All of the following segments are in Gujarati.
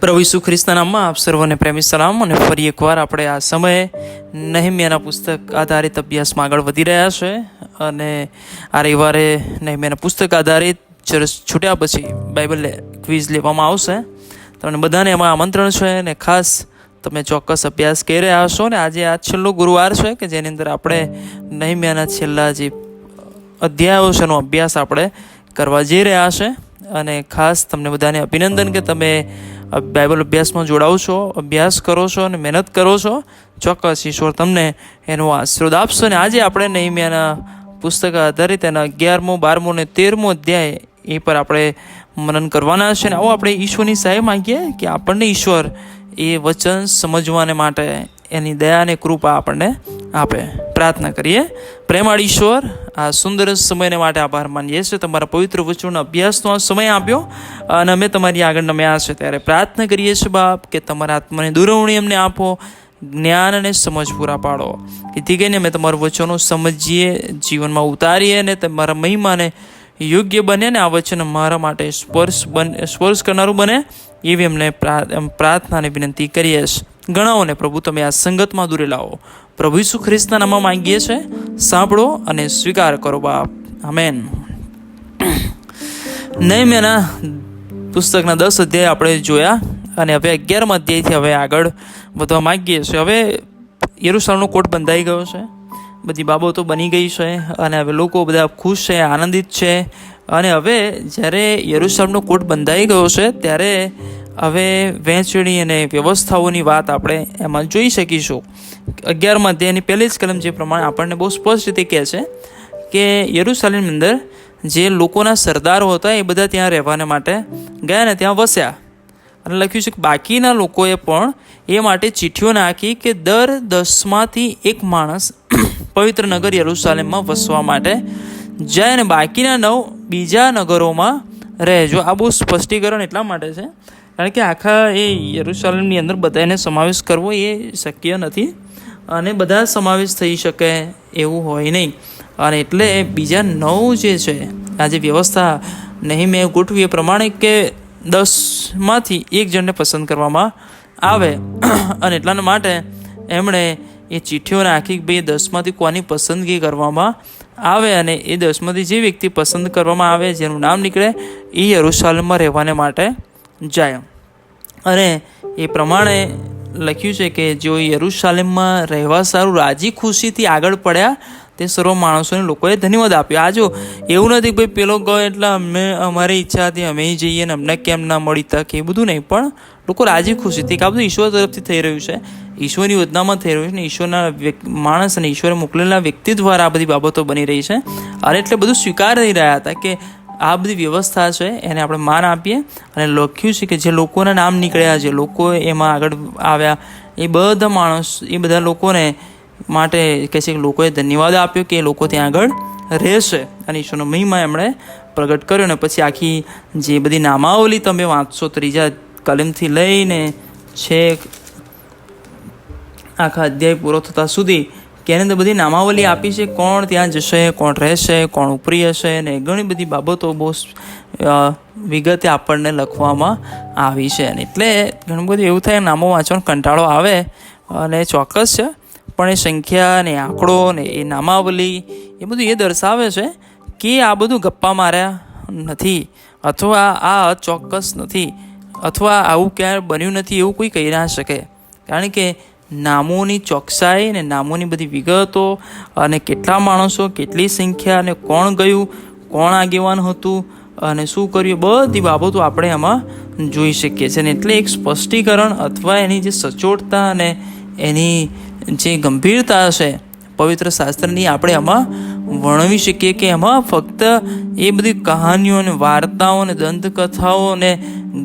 પ્રભુ ઈસુ ખ્રિસ્તના નામમાં આપ સર્વને પ્રેમી સલામ. અને ફરી એકવાર આપણે આ સમયે નહેમ્યાના પુસ્તક આધારિત અભ્યાસમાં આગળ વધી રહ્યા છે. અને આ રવિવારે નહેમ્યાના પુસ્તક આધારિત ચર્ચ છૂટ્યા પછી બાઇબલ ક્વિઝ લેવામાં આવશે. તમને બધાને એમાં આમંત્રણ છે અને ખાસ તમે ચોક્કસ અભ્યાસ કરી રહ્યા હશો. ને આજે આ છેલ્લો ગુરુવાર છે કે જેની અંદર આપણે નહેમ્યાના છેલ્લા જે અધ્યાયો છે એનો અભ્યાસ આપણે કરવા જઈ રહ્યા છે. અને ખાસ તમને બધાને અભિનંદન કે તમે બાઇબલ અભ્યાસમાં જોડાવો છો, અભ્યાસ કરો છો અને મહેનત કરો છો. ચોક્કસ ઈશ્વર તમને એનો આશીર્વાદ આપશો. અને આજે આપણે નહેમ્યાના પુસ્તક આધારિત એના 11મો, 12મો અને 13મો અધ્યાય એ પર આપણે મનન કરવાના છે. અને આવો આપણે ઈશ્વરની સહાય માંગીએ કે આપણને ઈશ્વર એ વચન સમજવાને માટે એની દયા અને કૃપા આપણને આપે. પ્રાર્થના કરીએ. પ્રેમાળ ઈશ્વર, આ સુંદર સમયને માટે આભાર માનીએ છીએ. તમારા પવિત્ર વચનનો અભ્યાસનો આ સમય આપ્યો અને અમે તમારી આગળ નમ્યા છે ત્યારે પ્રાર્થના કરીએ છીએ બાપ કે તમારા આત્માની દુરવણી અમને આપો, જ્ઞાન અને સમજ પૂરા પાડો, જેથી કરીને અમે તમારું વચનો સમજીએ, જીવનમાં ઉતારીએ અને તમારા મહિમાને યોગ્ય બને ને આ વચન અમારા માટે સ્પર્શ કરનારું બને એવી અમને પ્રાર્થના અને વિનંતી કરીએ છીએ. ગણાઓને પ્રભુ તમે આ સંગતમાં દૂરે લાવો. પ્રભુ ઈસુ ખ્રિસ્તના નામમાં માંગીએ છીએ, સાંભળો અને સ્વીકાર કરો બાપ. આમેન. નહેમ્યાના પુસ્તકના 10 અધ્યાય આપણે જોયા અને હવે 11મા અધ્યાયથી હવે આગળ વધવા માંગીએ છીએ. હવે યરૂશલેમનો કોટ બંધાઈ ગયો છે, બધી બાબતો બની ગઈ છે અને હવે લોકો બધા ખુશ છે, આનંદિત છે. અને હવે જ્યારે યરૂશલેમનો કોટ બંધાઈ ગયો છે ત્યારે હવે વહેંચણી અને વ્યવસ્થાઓની વાત આપણે એમાં જોઈ શકીશું. 11મા અધ્યાયની પહેલી જ કલમ જે પ્રમાણે આપણને બહુ સ્પષ્ટ રીતે કહે છે કે યરૂશલેમની અંદર જે લોકોના સરદારો હતા એ બધા ત્યાં રહેવાને માટે ગયા ને ત્યાં વસ્યા. અને લખ્યું છે કે બાકીના લોકોએ પણ એ માટે ચિઠ્ઠીઓ નાખી કે દર 10માંથી એક માણસ પવિત્ર નગર યરૂશલેમમાં વસવા માટે જાય અને બાકીના 9 બીજા નગરોમાં રહેજો. આ બહુ સ્પષ્ટીકરણ એટલા માટે છે કારણ કે આખા એ યરૂશલેમની અંદર બધાને સમાવેશ કરવો એ શક્ય નથી અને બધા સમાવેશ થઈ શકે એવું હોય નહીં. અને એટલે બીજા 9 જે છે આ જે વ્યવસ્થા નહીં મેં ગોઠવી એ પ્રમાણે કે 10માંથી એક જણને પસંદ કરવામાં આવે. અને એટલાના માટે એમણે એ ચિઠ્ઠીઓ નાખી કે ભાઈ 10માંથી કોની પસંદગી કરવામાં આવે અને એ 10માંથી જે વ્યક્તિ પસંદ કરવામાં આવે જેનું નામ નીકળે એ યરૂશલેમમાં રહેવાને માટે જાય. અને એ પ્રમાણે લખ્યું છે કે જેઓ યરૂશલેમમાં રહેવા સારું રાજી ખુશીથી આગળ પડ્યા તે સર્વ માણસોને લોકોએ ધન્યવાદ આપ્યો. આ જો એવું નથી ભાઈ પેલો ગયો એટલે અમારી ઈચ્છા હતી અમે જઈએ ને અમને કેમ ના મળી તક, એ બધું નહીં, પણ લોકો રાજી ખુશીથી કે આ બધું ઈશ્વર તરફથી થઈ રહ્યું છે, ઈશ્વરની યોજનામાં થઈ રહ્યું છે ને ઈશ્વરના માણસ અને ઈશ્વરે મોકલેલા વ્યક્તિ દ્વારા આ બધી બાબતો બની રહી છે. અને એટલે બધું સ્વીકારી રહ્યા હતા કે આ બધી વ્યવસ્થા છે એને આપણે માન આપીએ. અને લખ્યું છે કે જે લોકોના નામ નીકળ્યા, જે લોકો એમાં આગળ આવ્યા, એ બધા માણસ એ બધા લોકોને માટે કહે છે કે લોકોએ ધન્યવાદ આપ્યો કે એ લોકો ત્યાં આગળ રહેશે અને ઈશ્વરનો મહિમા એમણે પ્રગટ કર્યો. ને પછી આખી જે બધી નામાવલી તમે વાંચશો 3જા કલમથી લઈને છેક આખા અધ્યાય પૂરો થતા સુધી કે એની અંદર બધી નામાવલી આપી છે, કોણ ત્યાં જશે, કોણ રહેશે, કોણ ઉપરી હશે, અને ઘણી બધી બાબતો બહુ વિગતે આપણને લખવામાં આવી છે. અને એટલે ઘણું બધું એવું થાય નામો વાંચવાનો કંટાળો આવે અને ચોક્કસ છે, પણ એ સંખ્યા ને આંકડો ને એ નામાવલી એ બધું એ દર્શાવે છે કે આ બધું ગપ્પા માર્યા નથી અથવા આ ચોક્કસ નથી અથવા આવું ક્યારે બન્યું નથી એવું કોઈ કહી ના શકે. કારણ કે નામોની ચોકસાઈ ને નામોની બધી વિગતો અને કેટલા માણસો, કેટલી સંખ્યા અને કોણ ગયું, કોણ આગેવાન હતું અને શું કર્યું, બધી બાબતો આપણે એમાં જોઈ શકીએ છીએ. અને એટલે એક સ્પષ્ટીકરણ અથવા એની જે સચોટતા અને એની જે ગંભીરતા છે પવિત્ર શાસ્ત્રની આપણે એમાં વર્ણવી શકીએ કે એમાં ફક્ત એ બધી કહાનીઓ અને વાર્તાઓ અને દંતકથાઓ અને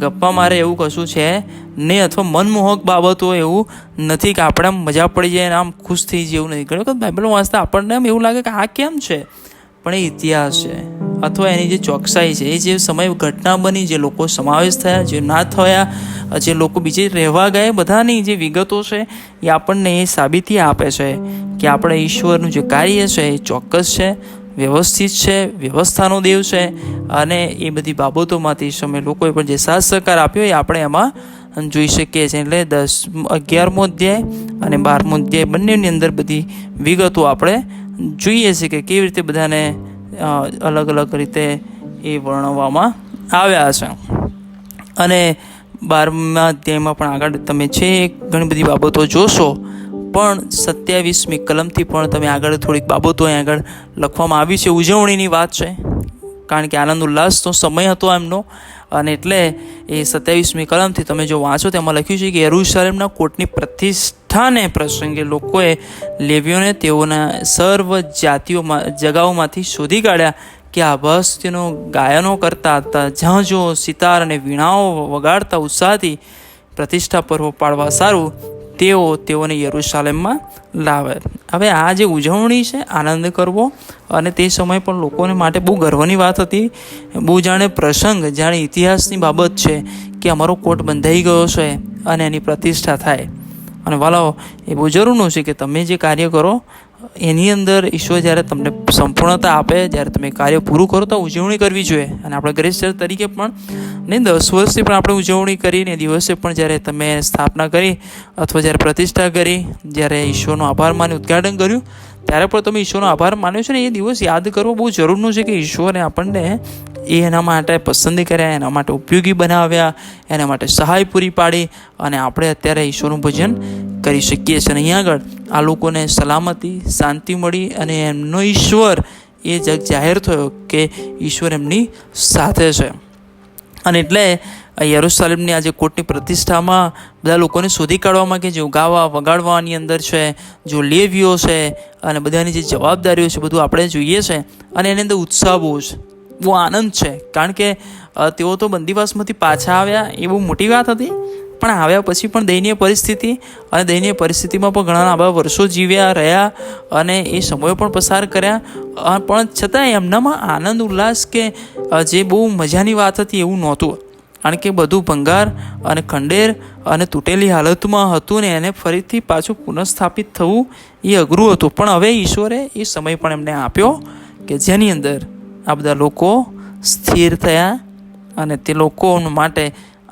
ગપ્પા મારે એવું કશું છે નહીં, અથવા મનમોહક બાબતો એવું નથી કે આપણે આમ મજા પડી જાય અને આમ ખુશ થઈ જાય એવું નથી. ઘણી વખત બાઇબલ વાંચતા આપણને એમ એવું લાગે કે આ કેમ છે, પણ એ ઇતિહાસ છે અથવા એની જે ચોકસાઈ છે, એ જે સમય ઘટના બની, જે લોકો સમાવેશ થયા, જે ના થયા, જે લોકો બીજે રહેવા ગયા, બધાની જે વિગતો છે એ આપણને એ સાબિતી આપે છે કે આપણે ઈશ્વરનું જે કાર્ય છે એ ચોક્કસ છે, વ્યવસ્થિત છે, વ્યવસ્થાનો દેવ છે. અને એ બધી બાબતોમાંથી સમય લોકોએ પણ જે સાથ સહકાર આપ્યો એ આપણે એમાં જોઈ શકીએ છીએ. એટલે 11મો અધ્યાય અને 12મો અધ્યાય બંનેની અંદર બધી વિગતો આપણે જોઈએ છીએ કે કેવી રીતે બધાને અલગ અલગ રીતે એ વર્ણવવામાં આવ્યા છે. અને 12મા અધ્યાયમાં પણ આગળ તમે છે ઘણી બધી બાબતો જોશો, પણ 27મી કલમથી પણ તમે આગળ થોડીક બાબતો અહીં આગળ લખવામાં આવી છે. ઉજવણીની વાત છે, કારણ કે આનંદ ઉલ્લાસનો સમય હતો એમનો, અને એટલે એ 27મી કલમથી તમે જો વાંચો તેમાં લખ્યું છે કે યરૂશલેમના કોટની પ્રતિષ્ઠાને પ્રસંગે લોકોએ લેવીઓને તેઓના સર્વ જગાઓમાંથી શોધી કાઢ્યા કે આ ભસ્તીનો ગાયનો કરતા હતા, જ્યાં જો સિતાર અને વીણાઓ વગાડતા ઉત્સાહથી પ્રતિષ્ઠા પર્વ પાડવા સારું તેઓને યરૂશલેમમાં લાવે. હવે આ જે ઉજવણી છે, આનંદ કરવો, અને તે સમય પણ લોકોને માટે બહુ ગર્વની વાત હતી, બહુ જાણે પ્રસંગ, જાણે ઇતિહાસની બાબત છે કે અમારો કોટ બંધાઈ ગયો છે અને એની પ્રતિષ્ઠા થાય. અને વાલાઓ, એ બહુ જરૂરનું છે કે તમે જે કાર્ય કરો એની અંદર ઈશ્વર જ્યારે તમને સંપૂર્ણતા આપે, જ્યારે તમે કાર્ય પૂરું કરો તો ઉજવણી કરવી જોઈએ. અને આપણે ગ્રેસ ચર્ચ તરીકે પણ નહીં 10 વર્ષથી પણ આપણે ઉજવણી કરીને દિવસે પણ જ્યારે તમે સ્થાપના કરી અથવા જ્યારે પ્રતિષ્ઠા કરી, જ્યારે ઈશ્વરનો આભાર માની ઉદ્ઘાટન કર્યું, ત્યારે પણ તમે ઈશ્વરનો આભાર માન્યો છે ને એ દિવસ યાદ કરવો બહુ જરૂરનું છે કે ઈશ્વરે આપણને એના માટે પસંદ કર્યા, એના માટે ઉપયોગી બનાવ્યા, એના માટે સહાય પૂરી પાડી, અને આપણે અત્યારે ઈશ્વરનું ભજન કરી શકીએ છીએ. અને અહીંયા આગળ આ લોકોને સલામતી, શાંતિ મળી, અને એમનો ઈશ્વર એ જગ જાહેર થયો કે ઈશ્વર એમની સાથે છે. અને એટલે યરૂશલેમની આજે કોટની પ્રતિષ્ઠામાં બધા લોકોને શોધી કાઢવામાં કે જો ગાવા વગાડવાની અંદર છે, જો લેવીઓ છે, અને બધાની જે જવાબદારીઓ છે બધું આપણે જોઈએ છે. અને એની અંદર ઉત્સાહ બહુ છે, બહુ આનંદ છે, કારણ કે તેઓ તો બંદીવાસમાંથી પાછા આવ્યા એ બહુ મોટી વાત હતી, પણ આવ્યા પછી પણ દયનીય પરિસ્થિતિ, અને દયનીય પરિસ્થિતિમાં પણ ઘણા આવા વર્ષો જીવ્યા રહ્યા, અને એ સમયો પણ પસાર કર્યા, પણ છતાં એમનામાં આનંદ ઉલ્લાસ કે જે બહુ મજાની વાત હતી એવું નહોતું, કારણ કે બધું ભંગાર અને ખંડેર અને તૂટેલી હાલતમાં હતું, ને એને ફરીથી પાછું પુનઃસ્થાપિત થવું એ અઘરું હતું. પણ હવે ઈશ્વરે એ સમય પણ એમને આપ્યો કે જેની અંદર આ બધા લોકો સ્થિર થયા, અને તે લોકો માટે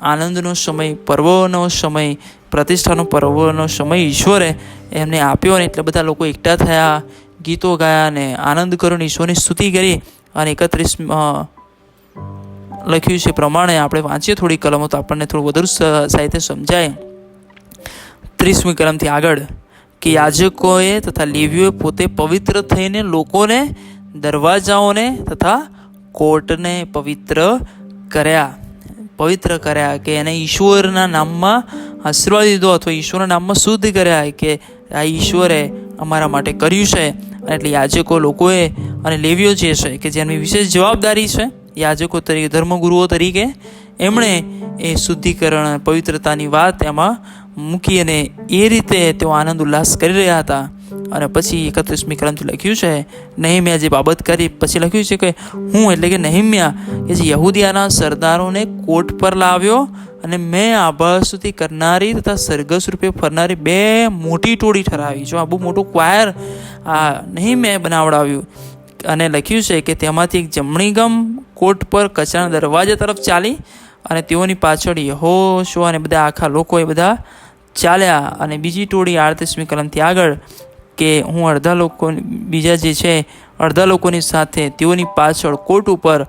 આનંદનો સમય, પર્વનો સમય, પ્રતિષ્ઠાનો પર્વનો સમય ઈશ્વરે એમને આપ્યો. અને એટલે બધા લોકો એકઠા થયા, ગીતો ગાયા, અને આનંદ કર્યો, ઈશ્વરની સ્તુતિ કરી. અને 31 લખ્યું છે પ્રમાણે આપણે વાંચીએ થોડી કલમો તો આપણને થોડું વધુ સાહિત્ય સમજાય. 30મી કલમથી આગળ કે યાજકોએ તથા લેવીઓએ પોતે પવિત્ર થઈને લોકોને, દરવાજાઓને તથા કોર્ટને પવિત્ર કર્યા, કે એને ઈશ્વરના નામમાં આશીર્વાદ દીધો, અથવા ઈશ્વરના નામમાં શુદ્ધ કર્યા, કે આ ઈશ્વરે અમારા માટે કર્યું છે. અને એટલે યાજકો લોકોએ અને લેવીઓ જે છે કે જેમની વિશેષ જવાબદારી છે યાજકો તરીકે, ધર્મગુરુઓ તરીકે, એમણે એ શુદ્ધિકરણ, પવિત્રતાની વાત એમાં મૂકી, અને એ રીતે તેઓ આનંદ ઉલ્લાસ કરી રહ્યા હતા. અને પછી 31મી કલમથી લખ્યું છે, નહેમ્યા જે બાબત કરી, પછી લખ્યું છે કે હું એટલે કે નહેમ્યા કે જે યહૂદિયાના સરદારોને કોટ પર લાવ્યો, અને મેં આભાસુતિ કરનારી તથા સરઘસ રૂપે ફરનારી 2 મોટી ટોળી ઠરાવી. જો આ બહુ મોટું ક્વાયર આ નહેમ્યાએ બનાવડાવ્યું. અને લખ્યું છે કે તેમાંથી એક જમણી ગમ કોટ પર કચરાના દરવાજા તરફ ચાલી, અને તેઓની પાછળ યહોશુઆ અને બધા આખા લોકો એ બધા ચાલ્યા. અને બીજી ટોળી 38મી કલમથી આગળ કે હું બીજા જે છે અડધા લોકોની સાથે તેઓની પાછળ કોટ ઉપર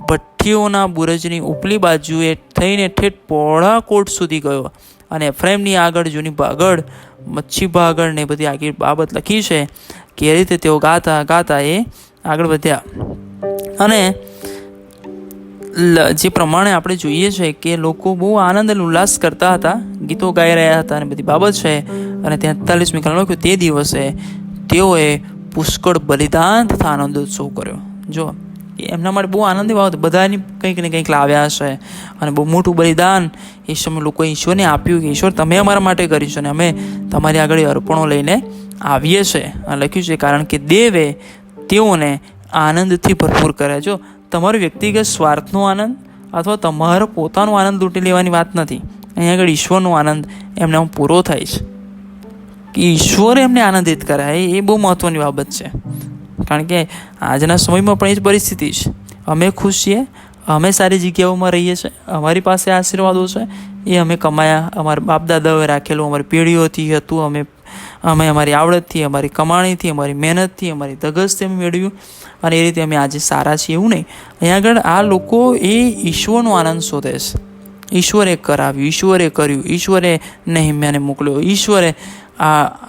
ભઠ્ઠીઓના બુરજની ઉપલી બાજુએ થઈને ઠેઠ પહોળા કોટ સુધી ગયો. અને એફ્રેમની આગળ જૂની ભાગળ, મચ્છી ભાગળ ને બધી આગળ બાબત લખી છે કે એ રીતે તેઓ ગાતા એ આગળ વધ્યા. અને જે પ્રમાણે આપણે જોઈએ છે કે લોકો બહુ આનંદ અને ઉલ્લાસ કરતા હતા, ગીતો ગાઈ રહ્યા હતા, અને બધી બાબત છે. અને 43મી કલમ લખ્યું, તે દિવસે તેઓએ પુષ્કળ બલિદાન તથા આનંદોત્સવ કર્યો. જો એમના માટે બહુ આનંદની બાબત, બધાની કંઈક ને કંઈક લાવ્યા હશે, અને બહુ મોટું બલિદાન એ સમય લોકોએ ઈશ્વરને આપ્યું કે ઈશ્વર તમે અમારા માટે કર્યું છે, અને અમે તમારી આગળ અર્પણો લઈને આવીએ છીએ. લખ્યું છે કારણ કે દેવે તેઓને આનંદથી ભરપૂર કર્યા. જો તમારો વ્યક્તિગત સ્વાર્થનો આનંદ અથવા તમારો પોતાનો આનંદ લૂંટી લેવાની વાત નથી, અહીંયા આગળ ઈશ્વરનો આનંદ એમને પૂરો થાય છે, કે ઈશ્વરે એમને આનંદિત કર્યા. એ બહુ મહત્ત્વની બાબત છે, કારણ કે આજના સમયમાં પણ એ જ પરિસ્થિતિ છે. અમે ખુશ છીએ, અમે સારી જગ્યાઓમાં રહીએ છીએ, અમારી પાસે આશીર્વાદો છે, એ અમે કમાયા, અમારા બાપ દાદાઓએ રાખેલું, અમારી પેઢીઓથી હતું, અમે અમારી આવડતથી, અમારી કમાણીથી, અમારી મહેનતથી, અમારી ધગસથી અમે મેળવ્યું, અને એ રીતે અમે આજે સારા છીએ એવું નહીં. અહીંયા આગળ આ લોકો એ ઈશ્વરનો આનંદ શોધે છે. ઈશ્વરે કરાવ્યું, ઈશ્વરે કર્યું, ઈશ્વરે નહેમ્યાને મોકલ્યો, ઈશ્વરે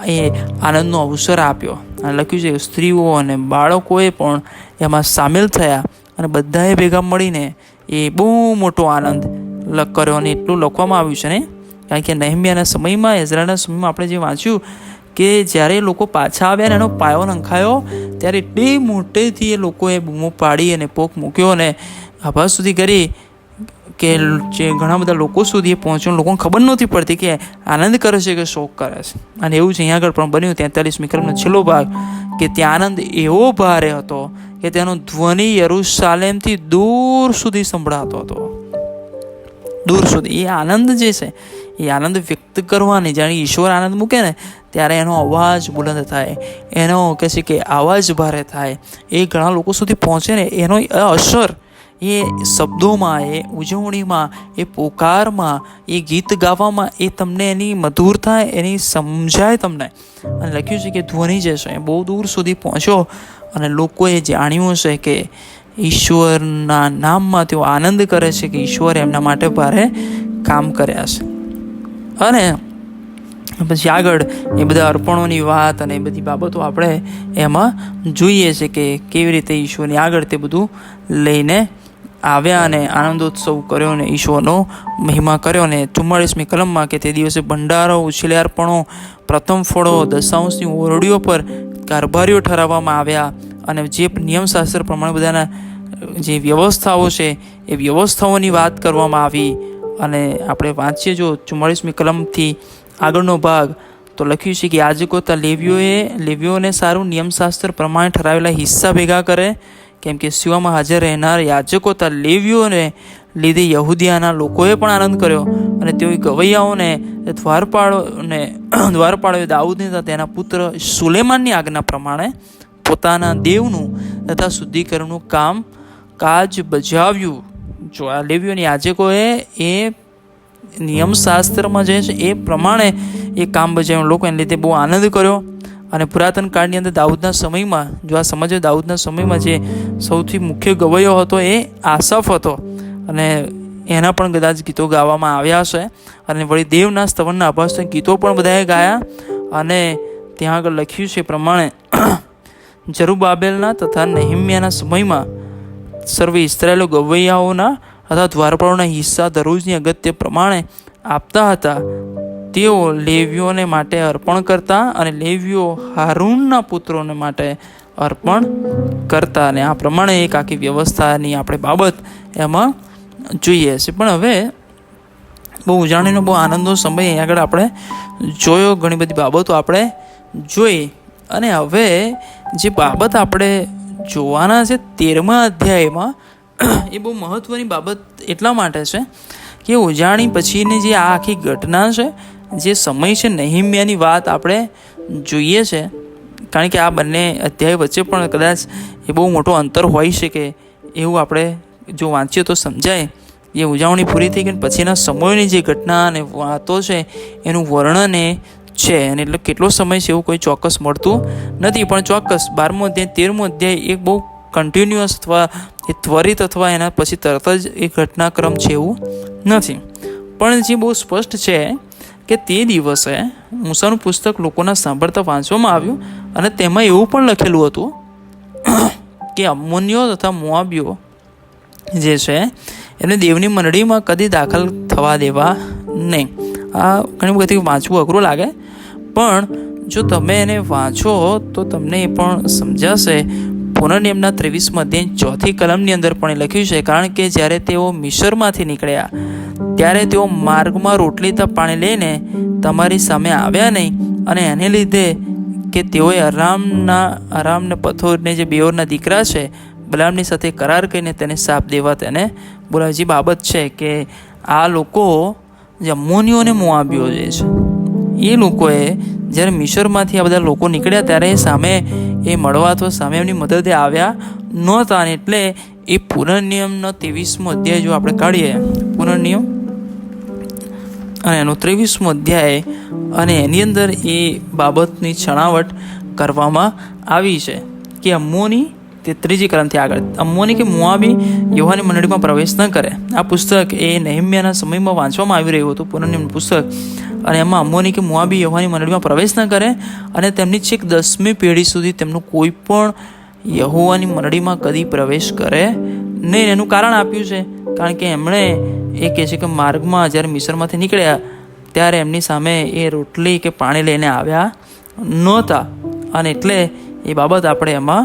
એ આનંદનો અવસર આપ્યો. અને લખ્યું છે સ્ત્રીઓ અને બાળકોએ પણ એમાં સામેલ થયા અને બધાએ ભેગા મળીને એ બહુ મોટો આનંદ કર્યો. અને એટલું લખવામાં આવ્યું છે ને, કારણ કે નહેમ્યાના સમયમાં, એઝરાના સમયમાં આપણે જે વાંચ્યું કે જ્યારે લોકો પાછા આવ્યા ને એનો પાયો નંખાયો, ત્યારે એટલી મોટેથી એ લોકોએ બૂમો પાડી અને પોક મૂક્યો અને આભાસ સુધી કરી કે જે ઘણા બધા લોકો સુધી એ પહોંચ્યો. લોકોને ખબર નહોતી પડતી કે આનંદ કરે છે કે શોક કરે છે. અને એવું છે અહીંયા આગળ પણ બન્યું. 43મી કલમનો છેલ્લો ભાગ, કે ત્યાં આનંદ એવો ભારે હતો કે તેનો ધ્વનિ યરૂશાલેમથી દૂર સુધી સંભળાતો હતો. દૂર સુધી એ આનંદ જે છે એ આનંદ વ્યક્ત કરવાની, જાણે ઈશ્વર આનંદ મૂકે ને ત્યારે એનો અવાજ બુલંદ થાય, એનો કહે છે કે આવાજ ભારે થાય, એ ઘણા લોકો સુધી પહોંચે ને એનો અસર એ શબ્દોમાં, એ ઉજવણીમાં, એ પોકારમાં, એ ગીત ગાવામાં, એ તમને એની મધુરતા એની સમજાય તમને. અને લખ્યું છે કે ધ્વનિ જે છે એ બહુ દૂર સુધી પહોંચ્યો અને લોકોએ જાણ્યું છે કે ઈશ્વરના નામમાં તેઓ આનંદ કરે છે કે ઈશ્વરે એમના માટે ભારે કામ કર્યા છે. અને પછી આગળ એ બધા અર્પણોની વાત અને એ બધી બાબતો આપણે એમાં જોઈએ છે કે કેવી રીતે ઈશ્વરની આગળ તે બધું લઈને આવ્યા અને આનંદોત્સવ કર્યો અને ઈશ્વરનો મહિમા કર્યો. અને 44મી કલમમાં કે તે દિવસે ભંડારો, ઉછીલે અર્પણો, પ્રથમ ફળો, દશાંશની ઓરડીઓ પર કારભારીઓ ઠરાવવામાં આવ્યા. અને જે નિયમશાસ્ત્ર પ્રમાણે બધાના જે વ્યવસ્થાઓ છે એ વ્યવસ્થાઓની વાત કરવામાં આવી. અને આપણે વાંચીએ જો 44મી કલમથી આગળનો ભાગ, તો લખ્યું છે કે યાજકો તથા લેવીઓને સારું નિયમશાસ્ત્ર પ્રમાણે ઠરાવેલા હિસ્સા ભેગા કરે, કેમ કે સેવામાં હાજર રહેનાર યાજકો તથા લેવીઓને લીધે યહૂદિયાના લોકોએ પણ આનંદ કર્યો. અને તેઓ ગવૈયાઓને દ્વારપાળોએ દાઉદને તથા તેના પુત્ર સુલેમાનની આજ્ઞા પ્રમાણે પોતાના દેવનું તથા શુદ્ધિકરણનું કાજ બજાવ્યું. જો આ લેવીઓની યાજકોએ એ નિયમશાસ્ત્રમાં જે છે એ પ્રમાણે એ કામ બજાવ્યું. લોકો એને લીધે બહુ આનંદ કર્યો. અને પુરાતન કાળની અંદર દાઉદના સમયમાં, જો આ સમજો, દાઉદના સમયમાં જે સૌથી મુખ્ય ગવૈયો હતો એ આસફ હતો. અને એના પણ કદાચ ગીતો ગાવામાં આવ્યા છે. અને વળી દેવના સ્તવનના અભાસ ગીતો પણ બધાએ ગાયા. અને ત્યાં આગળ લખ્યું છે પ્રમાણે જરુબાબેલના તથા નહેમ્યાના સમયમાં સર્વે ઇસ્રાયેલો ગવૈયાઓના તથા દ્વારપાળોના હિસ્સા દરરોજની અગત્ય પ્રમાણે આપતા હતા. તેઓ લેવીઓને માટે અર્પણ કરતા અને લેવીઓ હારૂનના પુત્રોને માટે અર્પણ કરતા. અને આ પ્રમાણે એક આખી વ્યવસ્થાની આપણે બાબત એમાં જોઈએ છે. પણ હવે બહુ ઉજાણીનો બહુ આનંદનો સમય અહીં આગળ આપણે જોયો, ઘણી બધી બાબતો આપણે જોઈ. અને હવે જે બાબત આપણે જોવાના છે 13મા અધ્યાયમાં, એ બહુ મહત્ત્વની બાબત એટલા માટે છે કે ઉજાણી પછીની જે આ આખી ઘટના છે, જે સમય છે નહેમ્યાની વાત આપણે જોઈએ છે. કારણ કે આ બંને અધ્યાય વચ્ચે પણ કદાચ એ બહુ મોટો અંતર હોઈ શકે એવું આપણે જો વાંચીએ તો સમજાય. એ ઉજવણી પૂરી થઈ ગઈ પછીના સમયોની જે ઘટના અને વાતો છે એનું વર્ણન એ છે. અને એટલે કેટલો સમય છે એવું કોઈ ચોક્કસ મળતું નથી. પણ ચોક્કસ 12મો અધ્યાય 13મો અધ્યાય એક બહુ કન્ટિન્યુઅસ અથવા એ ત્વરિત અથવા એના પછી તરત જ એ ઘટનાક્રમ છે એવું નથી. પણ જે બહુ સ્પષ્ટ છે કે તે દિવસે મૂસાનું પુસ્તક લોકોના સાંભળતા વાંચવામાં આવ્યું. અને તેમાં એવું પણ લખેલું હતું કે અમ્મોનીઓ તથા મોઆબીઓ જે છે એને દેવની મંડળીમાં કદી દાખલ થવા દેવા નહીં. આ ઘણી બધી વાંચવું અઘરું લાગે, પણ જો તમે એને વાંચો તો તમને એ પણ સમજાશે. પુનર્નિયમના 23મા અધ્યાય 4થી કલમની અંદર પણ એ લખ્યું છે, કારણ કે જ્યારે તેઓ મિસરમાંથી નીકળ્યા ત્યારે તેઓ માર્ગમાં રોટલી તપ પાણી લઈને તમારી સામે આવ્યા નહીં. અને એને લીધે કે તેઓએ અરામને પથોરને જે બેઓરના દીકરા છે બલામની સાથે કરાર કરીને તેને સાપ દેવા તેને બોલાવી. જે બાબત છે કે આ લોકો જે અમ્મોનીઓ અને મોઆબીઓ જે છે એ લોકોએ જ્યારે મિસરમાંથી આ બધા લોકો નીકળ્યા ત્યારે સામે એ મળવા અથવા સામે એમની મદદે આવ્યા નહોતા. અને એટલે એ પુનર્નિયમનો 23મો અધ્યાય જો આપણે કાઢીએ, પુનર્નિયમ અને એનો 23મો અધ્યાય, અને એની અંદર એ બાબતની છણાવટ કરવામાં આવી છે કે અમ્મોની, તે 3જી કલમથી આગળ, અમ્મોની કે મોઆબી યહોવાની મંડળીમાં પ્રવેશ ન કરે. આ પુસ્તક એ નેહેમ્યાના સમયમાં વાંચવામાં આવી રહ્યું હતું, પુનર્નિયમ પુસ્તક, અને એમાં અમ્મોની કે મોઆબી યહોવાની મંડળીમાં પ્રવેશ ન કરે અને તેમની છેક 10મી પેઢી સુધી તેમનું કોઈ પણ યહોવાની મંડળીમાં કદી પ્રવેશ કરે નહીં. એનું કારણ આપ્યું છે, કારણ કે એમણે એ કહે છે કે માર્ગમાં જ્યારે મિસરમાંથી નીકળ્યા ત્યારે એમની સામે એ રોટલી કે પાણી લઈને આવ્યા નહોતા, અને એટલે એ બાબત આપણે એમાં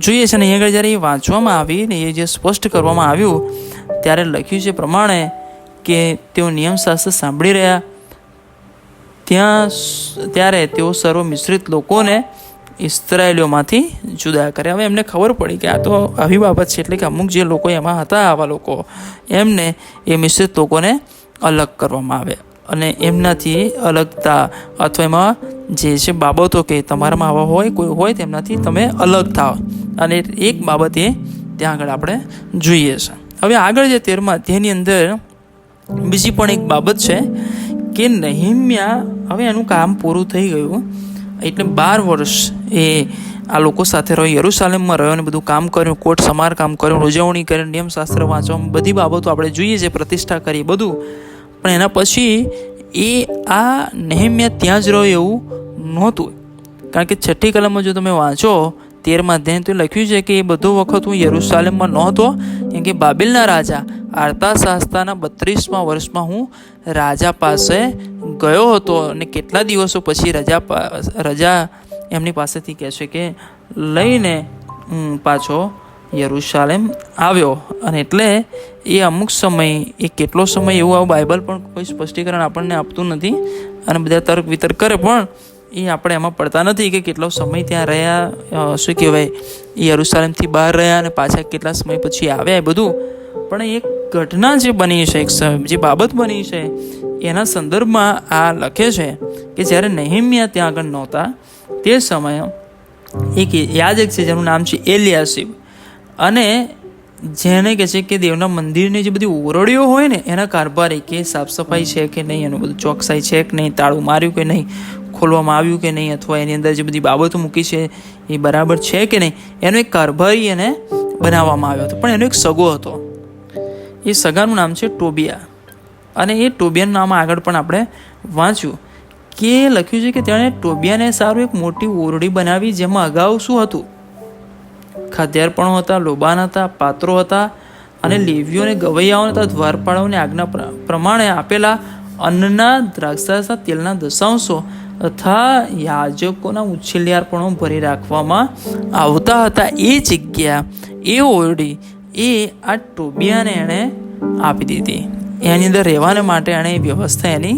જોઈએ છે. અને અહીં આગળ જ્યારે એ વાંચવામાં આવી ને એ જે સ્પષ્ટ કરવામાં આવ્યું ત્યારે લખ્યું છે પ્રમાણે કે તેઓ નિયમશાસ્ત્ર સાંભળી રહ્યા ત્યારે તેઓ સર્વ મિશ્રિત લોકોને ઇસ્રાયેલીઓમાંથી જુદા કરે. હવે એમને ખબર પડી કે આ તો આવી બાબત છે, એટલે કે અમુક જે લોકો એમાં હતા, આવા લોકો, એમને એ મિશ્રિત લોકોને અલગ કરવામાં આવે, અને એમનાથી અલગતા અથવા એમાં જે છે બાબતો કે તમારામાં આવા હોય, કોઈ હોય, તેમનાથી તમે અલગ થાવ, અને એક બાબત એ ત્યાં આગળ આપણે જોઈએ છે. હવે આગળ જે 13મા અધ્યાયની અંદર બીજી પણ એક બાબત છે કે નેહેમ્યા, હવે એનું કામ પૂરું થઈ ગયું, એટલે 12 વર્ષ એ આ લોકો સાથે રહ્યો, યરૂશાલેમમાં રહ્યો અને બધું કામ કર્યું, કોટ સમારકામ કર્યું, ઉજવણી કરી, નિયમશાસ્ત્ર વાંચવા, બધી બાબતો આપણે જોઈએ છે, પ્રતિષ્ઠા કરી, બધું. પણ એના પછી એ આ નેહેમ્યા ત્યાં જ રહ્યો એવું નહોતું, કારણ કે 6ઠ્ઠી કલમમાં જો તમે વાંચો 13મા અધ્યાય તો લખ્યું છે કે એ બધો વખત હું યરૂશાલેમમાં નહોતો, કેમ કે બાબેલના રાજા આર્તાશાસ્તાના 32મા વર્ષમાં હું રાજા પાસે ગયો હતો, અને કેટલા દિવસો પછી રજા એમની પાસેથી કહે છે કે લઈને પાછો યરૂશાલેમ આવ્યો. અને એટલે એ અમુક સમય, એ કેટલો સમય એવું આવું બાઇબલ પણ કોઈ સ્પષ્ટીકરણ આપણને આપતું નથી, અને બધા તર્ક વિતર્ક કરે, પણ એ આપણે એમાં પડતા નથી કે કેટલો સમય ત્યાં રહ્યા, શું કહેવાય, એ યરૂશાલેમથી બહાર રહ્યા અને પાછા કેટલા સમય પછી આવ્યા, એ બધું. પણ એક ઘટના જે બની છે, જે બાબત બની છે, એના સંદર્ભમાં આ લખે છે કે જ્યારે નેહેમ્યા ત્યાં આગળ નહોતા તે સમયે એક યાજક છે જેનું નામ છે એલિયાશીબ, અને જેને કહે છે કે દેવના મંદિરની જે બધી ઓરડીઓ હોય ને એના કારભારી, કે સાફ સફાઈ છે કે નહીં, એનું બધું ચોકસાઈ છે કે નહીં, તાળું માર્યું કે નહીં, ખોલવામાં આવ્યું કે નહીં, અથવા એની અંદર જે બધી બાબતો મૂકી છે એ બરાબર છે કે નહીં, એનો એક કારભારી એને બનાવવામાં આવ્યો હતો. પણ એનો એક સગો હતો, એ સગાનું નામ છે ટોબિયા, અને એ ટોબિયાનું નામ આગળ પણ આપણે વાંચ્યું કે લખ્યું છે કે તેણે ટોબિયાને સારું એક મોટી ઓરડી બનાવી, જેમાં અગાઉ શું હતું, ખાદ્યાર્પણો હતા, લોબાન હતા, પાત્રો હતા, અને લેવીઓને ગવૈયાઓ હતા, દ્વારપાળોની આજ્ઞા પ્રમાણે આપેલા અન્નના, દ્રાક્ષરસના તેલના દશાંશો તથા યાજકોના ઉછેલિયાર્પણો ભરી રાખવામાં આવતા હતા. એ જગ્યા, એ ઓરડી એ આ ટોબિયાને એણે આપી દીધી, એની અંદર રહેવાને માટે એણે વ્યવસ્થા એની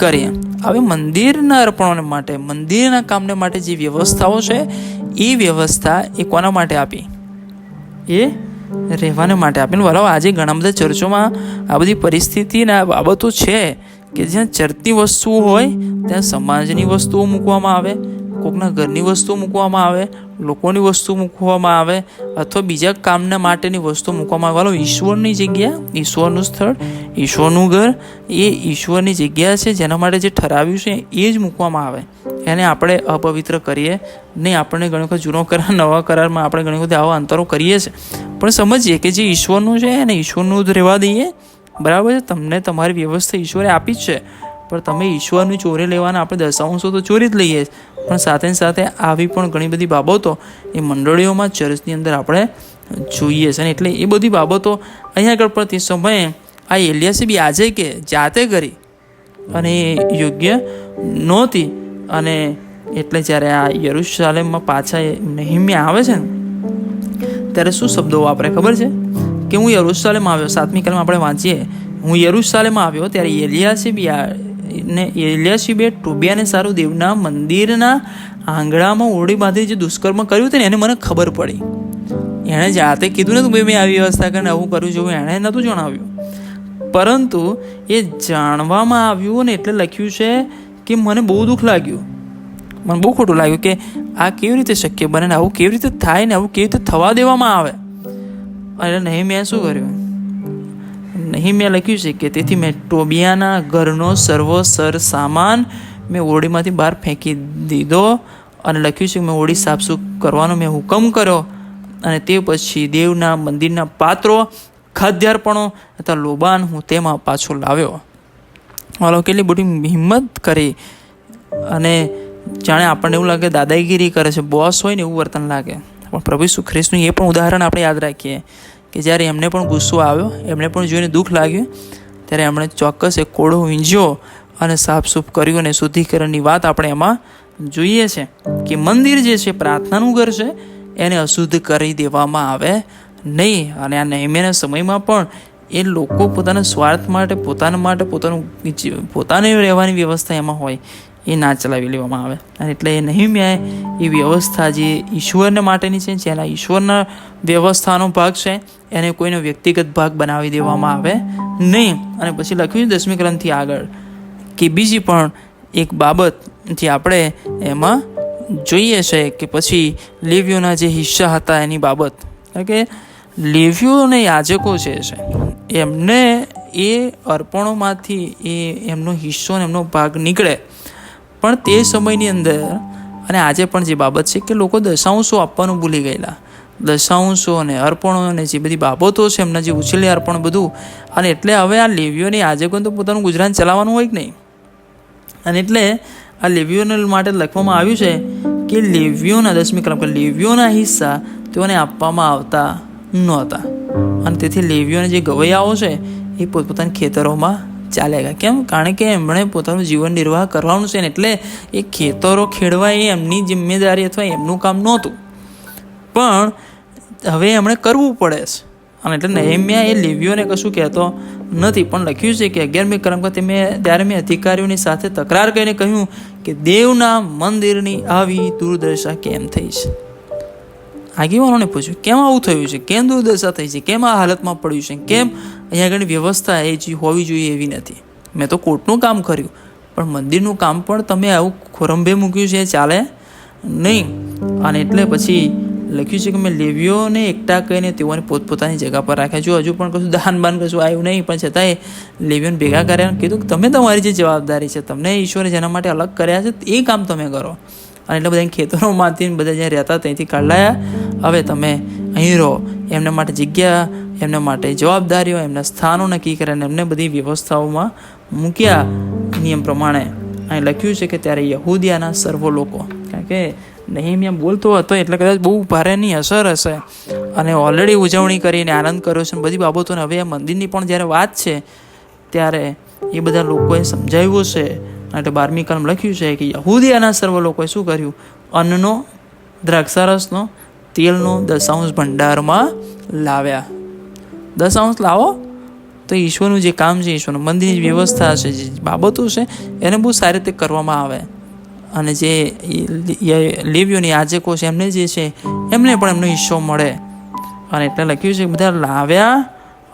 કરી. હવે મંદિરના અર્પણોને માટે, મંદિરના કામને માટે જે વ્યવસ્થાઓ છે એ વ્યવસ્થા એ કોના માટે આપી, એ રહેવાને માટે આપીને. બરાબર, આજે ઘણા બધા ચર્ચોમાં આ બધી પરિસ્થિતિના બાબતો છે કે જ્યાં ચર્ચની વસ્તુઓ હોય ત્યાં સમાજની વસ્તુઓ મૂકવામાં આવે, કોકના ઘરની વસ્તુઓ મૂકવામાં આવે, લોકોની વસ્તુ મૂકવામાં આવે, અથવા બીજા કામના માટેની વસ્તુ મૂકવામાં આવે. ઈશ્વરની જગ્યા, ઈશ્વરનું સ્થળ, ઈશ્વરનું ઘર, એ ઈશ્વરની જગ્યા છે, જેના માટે જે ઠરાવ્યું છે એ જ મૂકવામાં આવે. એને આપણે અપવિત્ર કરીએ નહીં. આપણને ઘણી વખત જૂનો કરાર, નવા કરારમાં આપણે ઘણી બધી આવા અંતરો કરીએ છીએ, પણ સમજીએ કે જે ઈશ્વરનું છે એને ઈશ્વરનું જ રહેવા દઈએ. બરાબર છે, તમને તમારી વ્યવસ્થા ઈશ્વરે આપી જ છે, પણ તમે ઈશ્વરની ચોરી લેવાના આપણે દશાંશો તો ચોરી જ લઈએ, પણ સાથે સાથે આવી પણ ઘણી બધી બાબતો એ મંડળીઓમાં, ચર્ચની અંદર આપણે જોઈએ છે. એટલે એ બધી બાબતો અહીંયા આગળ પણ તે સમયે આ એલિયાશીબ આજે કે જાતે કરી, અને એ યોગ્ય નહોતી. અને એટલે જ્યારે આ યરૂશાલેમમાં પાછા નેહેમ્યા આવે છે ને ત્યારે શું શબ્દો વાપરે ખબર છે કે હું યરૂશાલેમ આવ્યો. 7મી કલમમાં આપણે વાંચીએ, હું યરૂશાલેમ આવ્યો ત્યારે એલિયાશીબે ટોબિયાને સારું દેવના મંદિરના આંગણામાં ઓરડી બાંધી જે દુષ્કર્મ કર્યું હતું ને એને મને ખબર પડી. એણે જાતે કીધું ને, મેં આવી વ્યવસ્થા કરીને આવું કર્યું છું, એણે નહોતું જણાવ્યું, પરંતુ એ જાણવામાં આવ્યું ને એટલે લખ્યું છે કે મને બહુ દુઃખ લાગ્યું, મને બહુ ખોટું લાગ્યું કે આ કેવી રીતે શક્ય બને ને આવું કેવી રીતે થાય ને આવું કેવી રીતે થવા દેવામાં આવે. અને નહેમ્યાએ શું કર્યું? નહેમ્યાએ લખ્યું છે કે તેથી મેં ટોબિયાના ઘરનો સર્વસર સામાન મેં ઓરડીમાંથી બહાર ફેંકી દીધો, અને લખ્યું છે કે મેં ઓરડી સાફસૂફ કરવાનો મેં હુકમ કર્યો, અને તે પછી દેવના મંદિરના પાત્રો, ખાદ્યાર્પણો તથા લોબાન હું તેમાં પાછો લાવ્યો. વાલો કેટલી બધી હિંમત કરી, અને જાણે આપણને એવું લાગે દાદાગીરી કરે છે, બોસ હોય ને એવું વર્તન લાગે. પણ પ્રભુ ઈસુ ખ્રિસ્તનું એ પણ ઉદાહરણ આપણે યાદ રાખીએ કે જ્યારે એમને પણ ગુસ્સો આવ્યો, એમને પણ જોઈને દુઃખ લાગ્યું, ત્યારે એમણે ચોક્કસ એક કોળો વીંઝ્યો અને સાફસૂફ કર્યું. અને શુદ્ધિકરણની વાત આપણે એમાં જોઈએ છે કે મંદિર જે છે, પ્રાર્થનાનું ઘર છે, એને અશુદ્ધ કરી દેવામાં આવે નહીં. અને આ નહેમ્યાના સમયમાં પણ એ લોકો પોતાના સ્વાર્થ માટે, પોતાને રહેવાની વ્યવસ્થા એમાં હોય એ ના ચલાવી લેવામાં આવે. અને એટલે એ નહેમ્યાએ એ વ્યવસ્થા જે ઈશ્વરને માટેની છે, જેના ઈશ્વરના વ્યવસ્થાનો ભાગ છે, એને કોઈનો વ્યક્તિગત ભાગ બનાવી દેવામાં આવે નહીં. અને પછી લખ્યું 10મી કલમથી આગળ કે બીજી પણ એક બાબત જે આપણે એમાં જોઈએ છે કે પછી લેવીઓના જે હિસ્સા હતા એની બાબત, કે લેવીઓ અને યાજકો જે છે એમને એ અર્પણોમાંથી એ એમનો હિસ્સો અને એમનો ભાગ નીકળે. પણ તે સમયની અંદર અને આજે પણ જે બાબત છે કે લોકો દશાંશો આપવાનું ભૂલી ગયેલા. દશાંશો અને અર્પણો અને જે બધી બાબતો છે એમના જે ઉછેલી અર્પણ બધું. અને એટલે હવે આ લેવીઓને યાજકોને તો પોતાનું ગુજરાન ચલાવવાનું હોય કે નહીં. અને એટલે આ લેવીઓને માટે લખવામાં આવ્યું છે કે લેવીઓના 10મી કલમ, લેવીઓના હિસ્સા તેઓને આપવામાં આવતા નહોતા. અને તેથી લેવીઓને જે ગવૈયાઓ છે એ પોતપોતાના ખેતરોમાં ચાલ્યા ગયા. કેમ? કારણ કે એમણે પોતાનું જીવન નિર્વાહ કરવાનું છે ને, એટલે એ ખેતરો ખેડવા એ એમની જિમ્મેદારી અથવા એમનું કામ નહોતું, પણ હવે એમણે કરવું પડે છે. અને એટલે નહેમ્યા એ લેવીઓને કશું કહેતો નથી. પણ લખ્યું છે કે 11મી કલમ ત્યારે મેં અધિકારીઓની સાથે તકરાર કરીને કહ્યું કે દેવના મંદિરની આવી દુર્દશા કેમ થઈ છે. આગેવાનોને પૂછ્યું કેમ આવું થયું છે, કેમ દુર્દશા થઈ છે, કેમ આ હાલતમાં પડ્યું છે, કેમ અહીંયા આગળ વ્યવસ્થા એ જે હોવી જોઈએ એવી નથી. મેં તો કોર્ટનું કામ કર્યું, પણ મંદિરનું કામ પણ તમે આવું ખોરંભે મૂક્યું છે, ચાલે નહીં. અને એટલે પછી લખ્યું છે કે મેં લેવીઓને એકઠા કરીને તેઓને પોતપોતાની જગ્યા પર રાખ્યા. જો હજુ પણ કશું દાન બાન કશું આવ્યું નહીં, પણ છતાંય લેવીઓને ભેગા કર્યા, કીધું કે તમે તમારી જે જવાબદારી છે, તમને ઈશ્વરે જેના માટે અલગ કર્યા છે એ કામ તમે કરો. અને એટલે બધા ખેતરોમાંથી બધા જ્યાં રહેતા ત્યાંથી કાઢલાયા, હવે તમે અહીં રહો. એમના માટે જગ્યા, એમના માટે જવાબદારીઓ, એમના સ્થાનો નક્કી કર્યા, એમને બધી વ્યવસ્થાઓમાં મૂક્યા નિયમ પ્રમાણે. અહીં લખ્યું છે કે ત્યારે યહૂદિયાના સર્વ લોકો, કારણ કે નહેમ્યા બોલતો હતો એટલે કદાચ બહુ ભારેની અસર હશે, અને ઓલરેડી ઉજવણી કરીને આનંદ કર્યો છે બધી બાબતોને. હવે આ મંદિરની પણ જ્યારે વાત છે ત્યારે એ બધા લોકોએ સમજાવ્યું છે. એટલે 12મી કલમ લખ્યું છે કે યહૂદિયાના સર્વ લોકોએ શું કર્યું? અન્નનો, દ્રાક્ષારસનો, તેલનો દશાંશ ભંડારમાં લાવ્યા. દશાંશ લાવો તો ઈશ્વરનું જે કામ છે, ઈશ્વરનું મંદિરની વ્યવસ્થા છે, જે બાબતો છે એને બહુ સારી રીતે કરવામાં આવે. અને જે લેવીઓની યાજકો છે એમને જે છે એમને પણ એમનો હિસ્સો મળે. અને એટલે લખ્યું છે કે બધા લાવ્યા,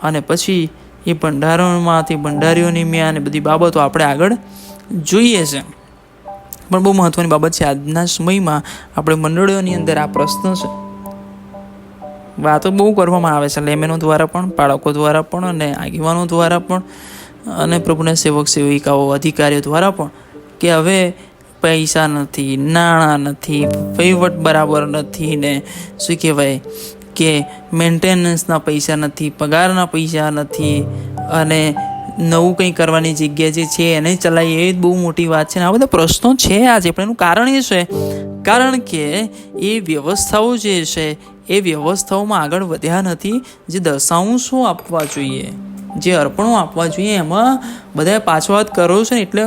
અને પછી એ ભંડારોમાંથી ભંડારીઓની મેં અને બધી બાબતો આપણે આગળ જોઈએ છે. પણ બહુ મહત્વની બાબત છે આજના સમયમાં આપણે મંડળીઓની અંદર આ પ્રશ્ન છે, વાતો બહુ કરવામાં આવે છે લેમેનો દ્વારા પણ, બાળકો દ્વારા પણ, અને આગેવાનો દ્વારા પણ, અને પ્રભુના સેવક સેવિકાઓ અધિકારીઓ દ્વારા પણ, કે હવે પૈસા નથી, નાણાં નથી, વહીવટ બરાબર નથી, ને શું કહેવાય કે મેન્ટેનન્સના પૈસા નથી, પગારના પૈસા નથી, અને નવું કંઈ કરવાની જગ્યા જે છે એને ચલાવીએ એ જ બહુ મોટી વાત છે. ને આ બધા પ્રશ્નો છે આજે, પણ એનું કારણ એ છે કારણ કે એ વ્યવસ્થાઓ જે છે એ વ્યવસ્થાઓમાં આગળ વધ્યા નથી. જે દશાંશો આપવા જોઈએ, જે અર્પણો આપવા જોઈએ, એમાં બધાએ પાછવાત કરો છે ને, એટલે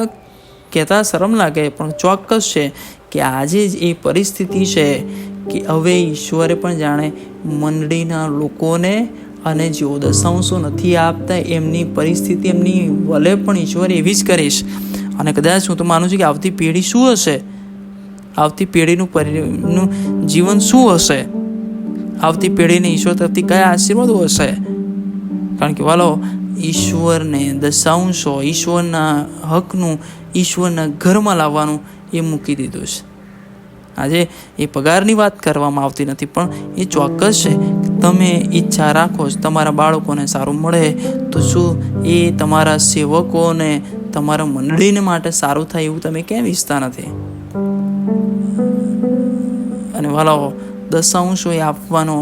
કહેતા શરમ લાગે, પણ ચોક્કસ છે કે આજે જ એ પરિસ્થિતિ છે કે હવે ઈશ્વરે પણ જાણે મંડળીના લોકોને અને જેઓ દશાંશો નથી આપતા એમની પરિસ્થિતિ એમની વલે પણ ઈશ્વર એવી જ કરીશ. અને કદાચ હું તો માનું છું કે આવતી પેઢી શું હશે, આવતી પેઢીનું જીવન શું હશે, આવતી પેઢીને ઈશ્વર તરફથી કયા આશીર્વાદો હશે. કારણ કે વાલો ઈશ્વરને દશાંશો, ઈશ્વરના હકનું ઈશ્વરના ઘરમાં લાવવાનું એ મૂકી દીધું છે. આજે એ પગારની વાત કરવામાં આવતી નથી, પણ એ ચોક્કસ છે તમે ઈચ્છા રાખો તમારા બાળકોને સારું મળે તો શું એ તમારા સેવકોને તમારા મંડળીને માટે સારું થાય એવું તમે કેમ ઈચ્છતા નથી? અને વાલાઓ, દશાંશો એ આપવાનો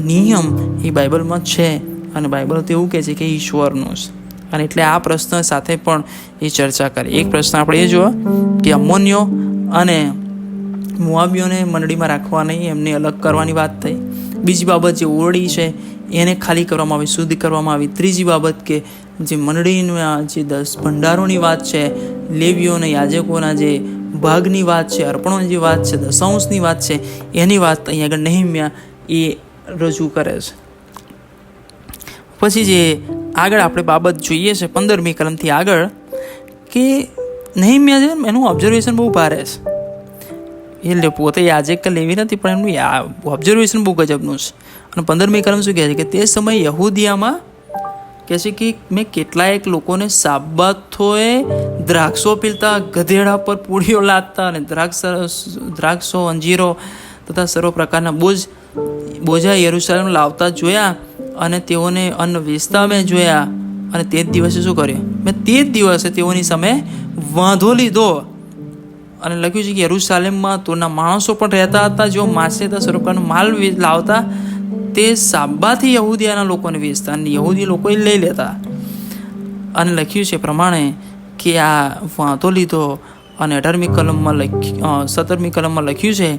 નિયમ એ બાઇબલમાં છે અને બાઇબલ તો એવું કહે છે કે ઈશ્વરનું છે. અને એટલે આ પ્રશ્ન સાથે પણ એ ચર્ચા કરી. એક પ્રશ્ન આપણે એ જોવા કે અમોન્યો અને મોઆબીઓને મંડળીમાં રાખવા નહીં, એમને અલગ કરવાની વાત થઈ. બીજી બાબત જે ઓરડી છે એને ખાલી કરવામાં આવી, શુદ્ધ કરવામાં આવી. ત્રીજી બાબત કે જે મંડળીના જે 10 ભંડારોની વાત છે, લેવીઓને યાજકોના જે ભાગની વાત છે, અર્પણોની જે વાત છે, દશાંશની વાત છે, એની વાત અહીંયા આગળ નહેમ્યા એ રજૂ કરે છે. પછી જે આગળ આપણે બાબત જોઈએ છે 15મી કલમથી આગળ કે નહેમ્યા છે એનું ઓબ્ઝર્વેશન બહુ ભારે છે. એટલે પોતે યાજક લેવી નથી પણ એમનું ઓબ્ઝર્વેશન બહુ ગજબનું છે. અને 15મી કલમ શું કહે છે કે તે સમયે યહૂદિયામાં કહે છે કે મેં કેટલાયક લોકોને સાબાથોએ દ્રાક્ષો પીલતા, ગધેડા પર પૂળીઓ લાદતા અને દ્રાક્ષો, અંજીરો તથા સર્વ પ્રકારના બોજા યરૂશલેમ લાવતા જોયા અને તેઓને અન્ન વેચતા મેં જોયા. અને તે જ દિવસે શું કર્યું? મેં તે જ દિવસે તેઓની સામે વાંધો લીધો. અને લખ્યું છે કે યરૂશાલેમમાં તોના માણસો પણ રહેતા હતા, જો માસે સર્વ પ્રકારનો માલ લાવતા તે સાબાથી યહૂદિયાના લોકોને વેચતા અને યહૂદી લોકોએ લઈ લેતા. અને લખ્યું છે પ્રમાણે કે આ વાંધો લીધો. અને 17મી કલમમાં લખ્યું છે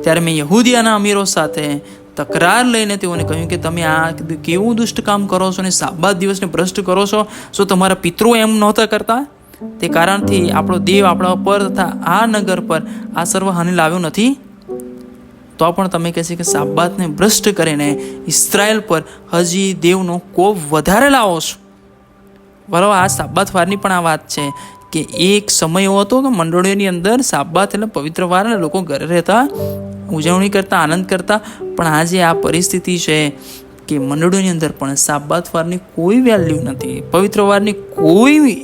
ત્યારે મેં યહૂદિયાના અમીરો સાથે તકરાર લઈને તેઓને કહ્યું કે તમે આ કેવું દુષ્ટ કામ કરો છો અને સાબાત દિવસને ભ્રષ્ટ કરો છો. શું તમારા પિતૃઓ એમ નહોતા કરતા? તે કારણથી આપણો દેવ આપણા પર તથા આ નગર પર આ સર્વ હાનિ લાવ્યો નથી. તો પણ તમે કહે છે કે સાબાતને ભ્રષ્ટ કરીને ઇસ્રાયેલ પર હજી દેવનો કોપ વધારે લાવો છો. બરાબર, આ સાબાત વારની પણ આ વાત છે કે એક સમય એવો હતો કે મંડળીઓની અંદર સાબાત એટલે પવિત્ર વાર અને લોકો ઘરે રહેતા, ઉજવણી કરતા, આનંદ કરતા. પણ આજે આ પરિસ્થિતિ છે કે મંડળીઓની અંદર પણ સાબાત વારની કોઈ વેલ્યુ નથી, પવિત્ર વારની કોઈ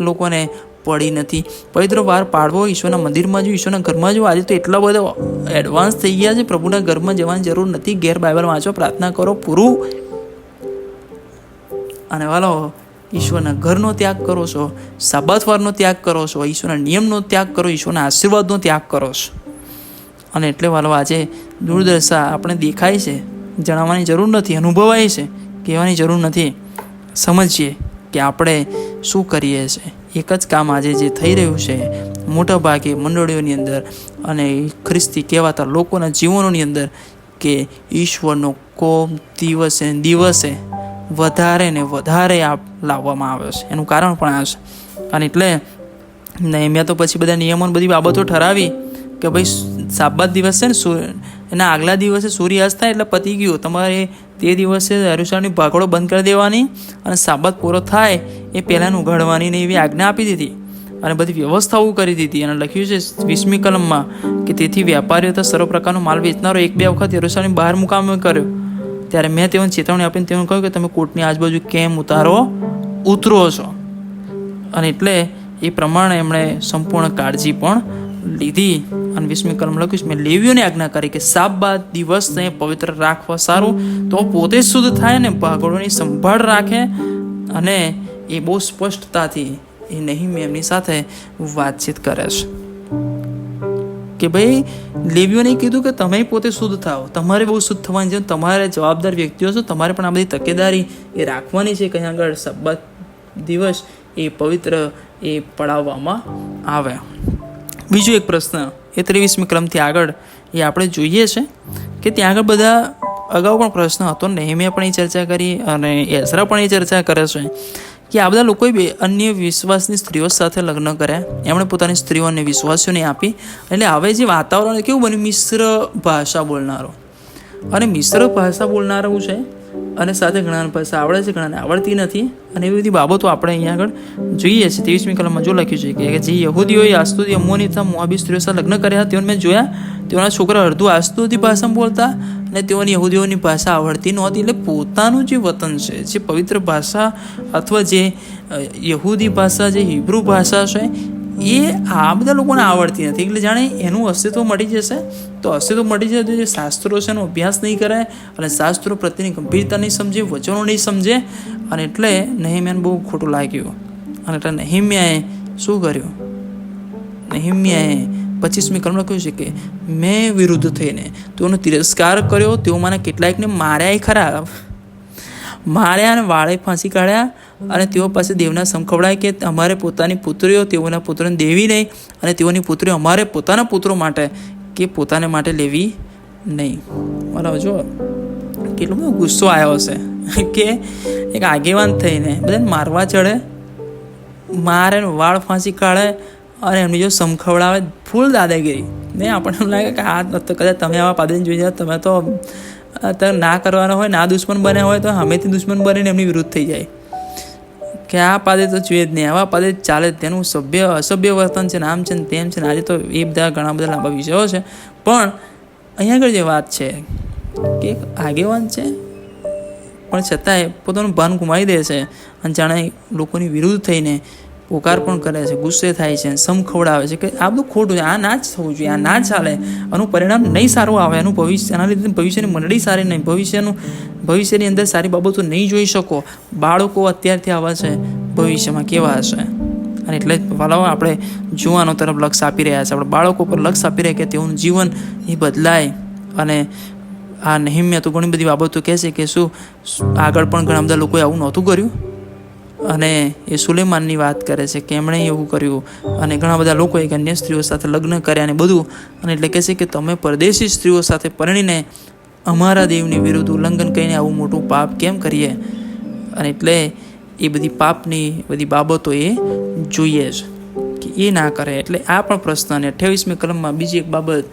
લોકોને પડી નથી. પવિત્ર વાર પાડવો, ઈશ્વરના મંદિરમાં જો, ઈશ્વરના ઘરમાં જો. આજે તો એટલા બધા એડવાન્સ થઈ ગયા છે, પ્રભુના ઘરમાં જવાની જરૂર નથી. ઘેર બાઇબલ વાંચો, પ્રાર્થના કરો, પૂરું. અને વાલો, ઈશ્વરના ઘરનો ત્યાગ કરો છો, સાબાત વારનો ત્યાગ કરો છો, ઈશ્વરના નિયમનો ત્યાગ કરો, ઈશ્વરના આશીર્વાદનો ત્યાગ કરો છો. અને એટલે વાલો, આજે દુર્દશા આપણે દેખાય છે, જણાવવાની જરૂર નથી, અનુભવાય છે, કહેવાની જરૂર નથી. સમજીએ કે આપણે શું કરીએ છીએ. એક જ કામ આજે જે થઈ રહ્યું છે મોટા ભાગે મંડળીઓની અંદર અને ખ્રિસ્તી કહેવાતા લોકોના જીવનોની અંદર કે ઈશ્વરનો કોપ દિવસે દિવસે વધારે ને વધારે લાવવામાં આવ્યો છે. એનું કારણ પણ આ છે. અને એટલે મેં તો પછી બધા નિયમો બધી બાબતો ઠરાવી કે ભાઈ સાબાત દિવસ છે ને, એના આગલા દિવસે સૂર્યાસ્ત થાય એટલે પતી ગયું. તમારે તે દિવસે યરૂશલેમની ભાગોળો બંધ કરી દેવાની અને સાબાત પૂરો થાય એ પહેલાં ઉઘાડવાની ને એવી આજ્ઞા આપી દીધી અને બધી વ્યવસ્થાઓ કરી દીધી. અને લખ્યું છે 20મી કલમમાં કે તેથી વેપારીઓ તો સર્વ પ્રકારનો માલ વેચનારો 1-2 વખત યરૂશલેમની બહાર મુકામ કર્યો. ત્યારે મેં તેઓને ચેતવણી આપીને તેઓને કહ્યું કે તમે કોર્ટની આજુબાજુ કેમ ઉતરો છો. અને એટલે એ પ્રમાણે એમણે સંપૂર્ણ કાળજી પણ લીધી. અને 20મી કલમ લખ્યું છે, મેં લેવીઓને આજ્ઞા કરી કે સાબાત દિવસને પવિત્ર રાખવા સારું, તો પોતે શુદ્ધ થાય ને ભાગોળોની સંભાળ રાખે. અને એ બહુ સ્પષ્ટતાથી એ નહીં એમની સાથે વાતચીત કરે છે કે ભાઈ લેવીઓને કીધું કે તમે પોતે શુદ્ધ થાઓ, તમારે બહુ શુદ્ધ થવાની છે, તમારે જવાબદાર વ્યક્તિઓ છો, તમારે પણ આ બધી તકેદારી એ રાખવાની છે કે આગળ સબ્બાત દિવસ એ પવિત્ર એ પડાવવામાં આવે. બીજો એક પ્રશ્ન એ 23મી ક્રમથી આગળ એ આપણે જોઈએ છે કે ત્યાં આગળ બધા અગાઉ પણ પ્રશ્ન હતો, નેહેમિયા પણ એ ચર્ચા કરી અને એઝરા પણ એ ચર્ચા કરે છે કે આ બધા લોકોએ અન્ય વિશ્વાસની સ્ત્રીઓ સાથે લગ્ન કર્યા, એમણે પોતાની સ્ત્રીઓને વિશ્વાસીઓને આપી. એટલે હવે જે વાતાવરણ કેવું બન્યું, મિશ્ર ભાષા બોલનારો અને મિશ્ર ભાષા બોલનારું છે અને સાથે ઘણા ભાષા આવડે છે, ઘણાને આવડતી નથી. અને એવી બધી બાબતો આપણે અહીંયા આગળ જોઈએ છીએ. 23મી કલમમાં જો લખ્યું છે કે જે યહૂદીઓએ આસ્તુતિ, અમ્મોની તથા મોઆબી સ્ત્રીઓ સાથે લગ્ન કર્યા તેઓને મેં જોયા, તેઓના છોકરા અડધું આસ્તુતિ ભાષામાં બોલતા અને તેઓની યહૂદીઓની ભાષા આવડતી નહોતી. એટલે પોતાનું જે વતન છે, જે પવિત્ર ભાષા અથવા જે યહૂદી ભાષા, જે હિબ્રુ ભાષા છે, એ આ બધા લોકોને આવડતી નથી. એટલે જાણે એનું અસ્તિત્વ મટી જશે. તો અસ્તિત્વ મટી જાય તો જે શાસ્ત્રો છે એનો અભ્યાસ નહીં કરે અને શાસ્ત્રો પ્રત્યેની ગંભીરતા નહીં સમજે, વચનો નહીં સમજે. અને એટલે નહેમ્યાને બહુ ખોટું લાગ્યું. અને એટલે નહેમ્યાએ શું કર્યું? નહેમ્યાએ 25મી કલમ લખ્યું છે કે મેં વિરુદ્ધ થઈને તેઓનો તિરસ્કાર કર્યો. તેઓ મને કેટલાકને માર્યા ખરા, માર્યા અને વાળે ફાંસી કાઢ્યા. અને તેઓ પાસે દેવના સમખવડાય કે અમારે પોતાની પુત્રીઓ તેઓના પુત્રોને દેવી નહીં, અને તેઓની પુત્રીઓ અમારે પોતાના પુત્રો માટે કે પોતાને માટે લેવી નહીં. બરાબર, જો કેટલો બધો ગુસ્સો આવ્યો હશે કે એક આગેવાન થઈને બધાને મારવા ચડે, મારે વાળ ફાંસી કાઢે અને એમની જો સમખવડાવે. ફૂલ દાદાગીરી. નહીં, આપણને એમ લાગે કે આ તો કદાચ તમે આવા પાદરીને જોઈ જાઓ, તમે તો ના કરવાનો હોય, ના દુશ્મન બન્યા હોય તો સામેથી દુશ્મન બનીને એમની વિરુદ્ધ થઈ જાય કે આ પાદે તો જોઈએ જ નહીં, આવા પાદે ચાલે. તેનું અસભ્ય વર્તન છે, નામ છે ને તેમ છે ને. આજે તો એ બધા ઘણા બધા લાંબા વિષયો છે. પણ અહીંયા આગળ જે વાત છે કે એક આગેવાન છે પણ છતાંય પોતાનું ભાન ગુમાવી દે છે અને જાણે લોકોની વિરુદ્ધ થઈને પોકાર પણ કરે છે, ગુસ્સે થાય છે, સમ ખવડાવે છે કે આ બધું ખોટું છે, આ ના જ થવું જોઈએ, આ ના ચાલે, આનું પરિણામ નહીં સારું આવે, એનું ભવિષ્ય, એના લીધે ભવિષ્યની મંડળી સારી નહીં, ભવિષ્યની અંદર સારી બાબતો નહીં જોઈ શકો. બાળકો અત્યારથી આવા છે, ભવિષ્યમાં કેવા હશે? અને એટલે વાલાઓ આપણે જુવાનો તરફ લક્ષ આપી રહ્યા છે, આપણે બાળકો પર લક્ષ આપી રહ્યા કે તેઓનું જીવન એ બદલાય. અને આ નહેમ્યા તો ઘણી બધી બાબતો કહે છે કે શું આગળ પણ ઘણા બધા લોકોએ આવું નહોતું કર્યું. અને એ સુલેમાનની વાત કરે છે કે એમણે એવું કર્યું અને ઘણા બધા લોકોએ અન્ય સ્ત્રીઓ સાથે લગ્ન કર્યા અને બધું. અને એટલે કહે છે કે તમે પરદેશી સ્ત્રીઓ સાથે પરણીને અમારા દેવની વિરુદ્ધ ઉલ્લંઘન કરીને આવું મોટું પાપ કેમ કરીએ? અને એટલે એ બધી પાપની બધી બાબતો એ જોઈએ છે કે એ ના કરે. એટલે આ પણ પ્રશ્ન. અને 28મી કલમમાં બીજી એક બાબત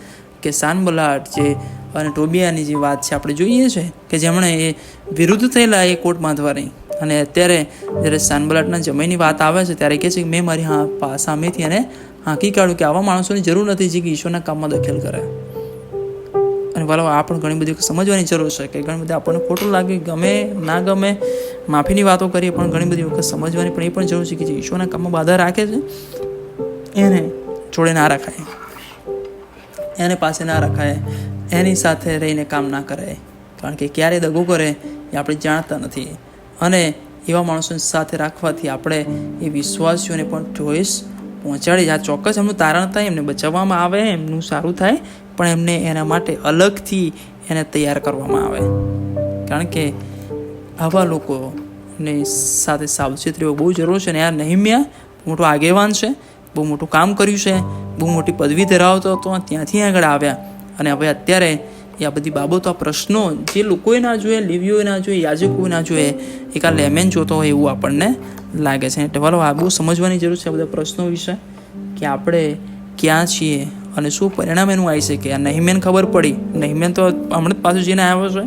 કે સાનબલાટ જે અને ટોબિયાની જે વાત છે આપણે જોઈએ છે કે જેમણે એ વિરુદ્ધ થયેલા એ કોટ બાંધવાની. અને અત્યારે જ્યારે સાનબલાટના જમાઈની વાત આવે છે ત્યારે કહે છે કે મેં મારી સામેથી એને હાંકી કાઢ્યું કે આવા માણસોની જરૂર નથી જે કે ઈશ્વરના કામમાં દખલ કરે. અને બરાબર આ પણ ઘણી બધી સમજવાની જરૂર છે કે ઘણી બધી આપણને ખોટું લાગે, ગમે ના ગમે, માફીની વાતો કરીએ, પણ ઘણી બધી વખત સમજવાની પણ એ પણ જરૂર છે કે જે ઈશ્વરના કામમાં બાધા રાખે છે એને જોડે ના રખાય, એને પાસે ના રખાય, એની સાથે રહીને કામ ના કરાય. કારણ કે ક્યારે દગો કરે એ આપણે જાણતા નથી. અને એવા માણસોની સાથે રાખવાથી આપણે એ વિશ્વાસીઓને પણ ઠોસ પહોંચાડી. આ ચોક્કસ એમનું તારણ થાય, એમને બચાવવામાં આવે, એમનું સારું થાય, પણ એમને એના માટે અલગથી એને તૈયાર કરવામાં આવે. કારણ કે આવા લોકોને સાથે સાવચેત રહેવું બહુ જરૂર છે. અને આ નહેમ્યા મોટો આગેવાન છે, બહુ મોટું કામ કર્યું છે, બહુ મોટી પદવી ધરાવતો હતો, ત્યાંથી આગળ આવ્યા. અને હવે અત્યારે એ આ બધી બાબતો, આ પ્રશ્નો જે લોકોએ ના જોઈએ, લેવીઓએ ના જોઈએ, યાજકોએ ના જોઈએ, એક આ લેમેન જોતો હોય એવું આપણને લાગે છે. એટલે બરાબર આ બહુ સમજવાની જરૂર છે આ બધા પ્રશ્નો વિશે કે આપણે ક્યાં છીએ અને શું પરિણામ એનું આવી શકે. આ નહેમ્યાને ખબર પડી. નહેમ્યાન તો હમણાં જ પાછું જઈને આવ્યો છે,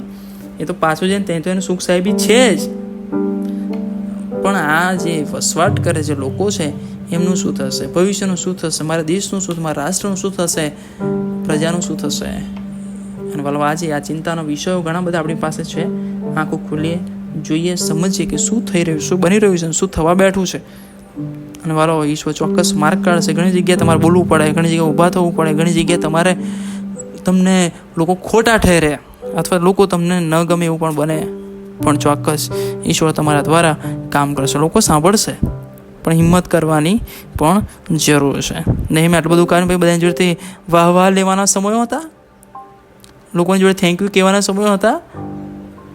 એ તો પાછું જઈને ત્યાં તો એનું સુખ સાહેબી છે જ. પણ આ જે વસવાટ કરે જે લોકો છે એમનું શું થશે? ભવિષ્યનું શું થશે? મારા દેશનું શું, મારા રાષ્ટ્રનું શું થશે? પ્રજાનું શું થશે? અને વાલો આજે આ ચિંતાનો વિષયો ઘણા બધા આપણી પાસે છે. આંખો ખોલીએ, જોઈએ, સમજીએ કે શું થઈ રહ્યું, શું બની રહ્યું છે, શું થવા બેઠું છે. અને વાલો ઈશ્વર ચોક્કસ માર્ગ કાઢશે. ઘણી જગ્યાએ તમારે બોલવું પડે, ઘણી જગ્યાએ ઊભા થવું પડે, ઘણી જગ્યાએ તમને લોકો ખોટા ઠેરે અથવા લોકો તમને ન ગમે એવું પણ બને. પણ ચોક્કસ ઈશ્વર તમારા દ્વારા કામ કરશે. લોકો સાંભળશે, પણ હિંમત કરવાની પણ જરૂર છે. નહીં મેં આટલું બધું કારણ ભાઈ બધાની જોડેથી વાહ લેવાના સમયો હતા, લોકોની જોડે થેન્ક યુ કહેવાના સમયો હતા.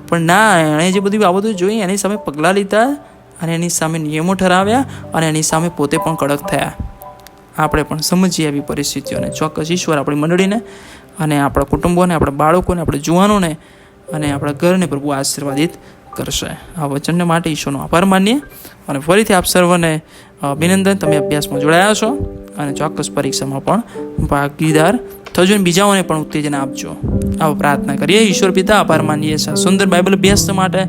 પણ ના, એણે જે બધી બાબતો જોઈ એની સામે પગલાં લીધા અને એની સામે નિયમો ઠરાવ્યા અને એની સામે પોતે પણ કડક થયા. આપણે પણ સમજીએ એવી પરિસ્થિતિઓને. ચોક્કસ ઈશ્વર આપણી મંડળીને અને આપણા કુટુંબોને, આપણા બાળકોને, આપણા જુવાનોને અને આપણા ઘરને પ્રભુ આશીર્વાદિત કરશે. આ વચનને માટે ઈશ્વરનો આભાર માનીએ. અને ફરીથી આપ સર્વને અભિનંદન, તમે અભ્યાસમાં જોડાયા છો અને ચોક્કસ પરીક્ષામાં પણ ભાગીદાર થજો અને બીજાઓને પણ ઉત્તેજન આપજો. આવો પ્રાર્થના કરીએ. ઈશ્વર પિતા, આભાર માનીએ છીએ સુંદર બાઇબલ અભ્યાસ માટે,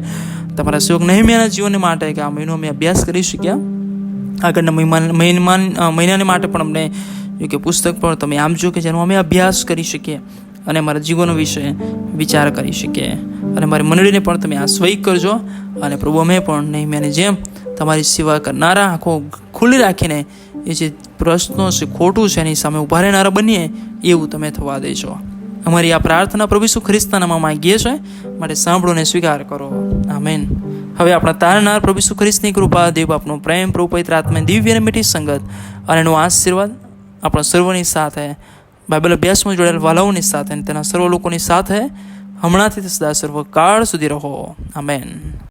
તમારા સેવક નહેમ્યાના જીવન માટે કે આ મહિનો અમે અભ્યાસ કરી શક્યા. આગળના મહિનાને માટે પણ અમને યોગ્ય પુસ્તક પણ તમે આપજો કે જેનો અમે અભ્યાસ કરી શકીએ અને અમારા જીવનો વિશે વિચાર કરી શકીએ. અને મારી મંડળીને પણ તમે આશ્વય કરજો. અને પ્રભુ અમે પણ નહેમ્યાની જેમ તમારી સેવા કરનારા, આંખો ખુલ્લી રાખીને એ જે પ્રશ્નો છે, ખોટું છે, એની સામે ઊભા રહેનારા બનીએ એવું તમે થવા દેજો. અમારી આ પ્રાર્થના પ્રભુ ઈસુ ખ્રિસ્તના નામમાં માંગીએ છીએ, માટે સાંભળો ને સ્વીકાર કરો. આમેન. હવે આપણા તારનાર પ્રભુ ઈસુ ખ્રિસ્તની કૃપા, દેવ બાપનો પ્રેમ, પ્રભુ પવિત્ર આત્માની દિવ્ય અને મીઠી સંગત અને એનો આશીર્વાદ આપણા સર્વની સાથે, બાઇબલ અભ્યાસમાં જોડાયેલ વાલાઓની સાથે અને તેના સર્વ લોકોની સાથે હમણાંથી સદા સર્વકાળ સુધી રહો. આમેન.